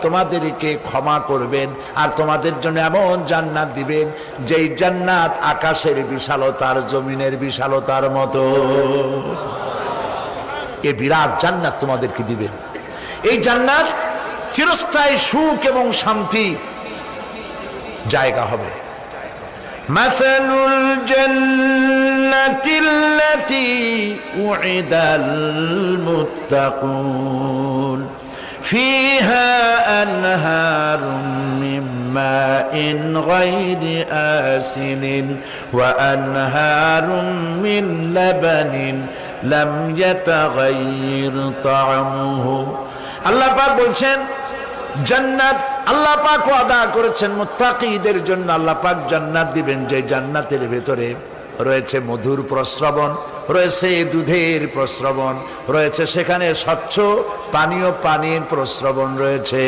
তোমাদেরকে ক্ষমা করবেন আর তোমাদের জন্য এমন জান্নাত দিবেন যেই জান্নাত আকাশের বিশালতার জমিনের বিশালতার মতো। এই বিরাট জান্নাত তোমাদেরকে দিবেন। এই জান্নাত চিরস্থায়ী সুখ এবং শান্তি জায়গা হবে। মাসালুল জান্নাতিল্লাতী উইদাল মুত্তাকুন ফিহা আনহারুম মিন মাইন গায়রি আসিনিন ওয়া আনহারুম মিন লাবানিন লাম ইয়াতাগায়্যার তা'আমুহু। আল্লাহ পাক বলছেন জান্নাত আল্লাহ পাক ওয়াদা করেছেন মুত্তাকীদের জন্য। আল্লাহ পাক জান্নাত দিবেন যে জান্নাতের ভেতরে রয়েছে মধুর প্রস্রবণ, রয়েছে দুধের প্রস্রবণ, রয়েছে সেখানে স্বচ্ছ পানীয় পানির প্রস্রবণ রয়েছে।